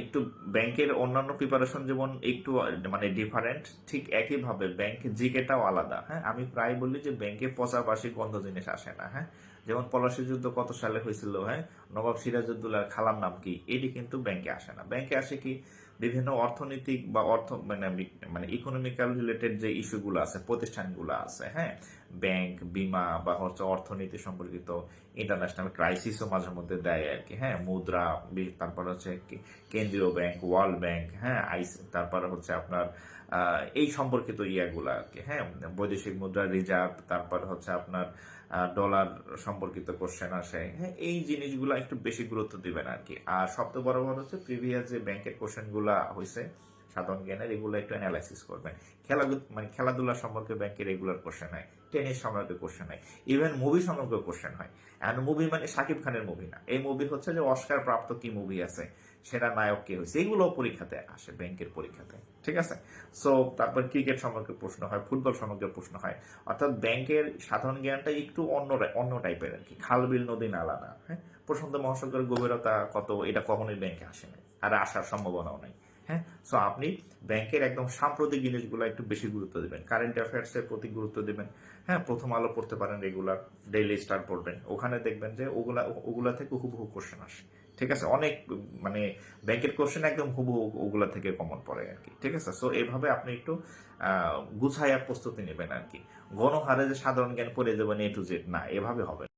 একটু ব্যাংকের অন্যান্য প্রিপারেশন যেমন একটু মানে ডিফারেন্ট, ঠিক একইভাবে ব্যাংক জিকেটাও আলাদা। হ্যাঁ, আমি প্রায় বলি যে ব্যাংকে পচা বাসি গন্ধ জিনিস আসে না। হ্যাঁ, যেমন পলাশী যুদ্ধ কত সালে হয়েছিল, হ্যাঁ, নবাব সিরাজউদ্দৌলার খালার নাম কি, এটি কিন্তু ব্যাংকে আসে না। ব্যাংকে আসে কি বিভিন্ন অর্থনৈতিক বা অর্থ মানে মানে ইকোনমিক্যাল রিলেটেড যে ইস্যুগুলো আছে, প্রতিষ্ঠানগুলো আছে, হ্যাঁ, ব্যাংক, বিমা বা হচ্ছে অর্থনীতি সম্পর্কিত ইন্টারন্যাশনাল ক্রাইসিসও মাঝে মধ্যে দেয় আর কি। হ্যাঁ, মুদ্রা, তারপর হচ্ছে কেন্দ্রীয় ব্যাংক, ওয়ার্ল্ড ব্যাংক, হ্যাঁ, তারপরে হচ্ছে আপনার এই সম্পর্কিত ইয়াগুলা আর কি। হ্যাঁ, বৈদেশিক মুদ্রা রিজার্ভ, তারপর হচ্ছে আপনার ডলার সম্পর্কিত কোশ্চেন আসে। হ্যাঁ, এই জিনিসগুলো একটু বেশি গুরুত্ব দিবেন আর কি। আর সবচেয়ে বড় কথা হচ্ছে প্রিভিয়াস যে ব্যাংকের কোশ্চেনগুলো হয়েছে সাধারণ জ্ঞানের, এগুলো একটু অ্যানালাইসিস করবেন। খেলাধুলা সম্পর্কে ব্যাংকের রেগুলার কোশ্চেন হয়, টেনিস সম্পর্কে কোশ্চেন হয়, ইভেন মুভি সম্পর্কে কোশ্চেন হয়। অ্যান্ড মুভি মানে শাকিব খানের মুভি না, এই মুভি হচ্ছে যে অস্কার প্রাপ্ত কি মুভি আছে, সেটা নায়ক কে হয়েছে, এগুলো পরীক্ষাতে আসে ব্যাংকের পরীক্ষাতে। ঠিক আছে। সো তারপর ক্রিকেট সম্পর্কে প্রশ্ন হয়, ফুটবল সম্পর্কে প্রশ্ন হয়। অর্থাৎ ব্যাংকের সাধারণ জ্ঞানটা একটু অন্য টাইপের আর কি, খাল বিল নদী নালা না। হ্যাঁ, প্রশান্ত মহাসাগরের গভীরতা কত, এটা কখনোই ব্যাংকে আসে নাই, আর আসার সম্ভাবনাও নাই। হ্যাঁ, সো আপনি ব্যাংকের একদম সাম্প্রতিক জিনিসগুলো একটু বেশি গুরুত্ব দিবেন, কারেন্ট অ্যাফেয়ার্স এর প্রতি গুরুত্ব দিবেন। হ্যাঁ, প্রথম আলো পড়তে পারেন রেগুলার, ডেইলি স্টার পড়বেন, ওখানে দেখবেন যে ওগুলা থেকে হুবহু কোশ্চেন আসে। ঠিক আছে, অনেক মানে ব্যাংকের কোশ্চেন একদম হুবহু ওগুলা থেকে কমন পড়ে আর কি। ঠিক আছে, সো এইভাবে আপনি একটু গুছাইয়া প্রস্তুতি নেবেন আর কি। গণহারে যে সাধারণ জ্ঞান পড়ে যাবেন A to Z, না, এভাবে হবে না।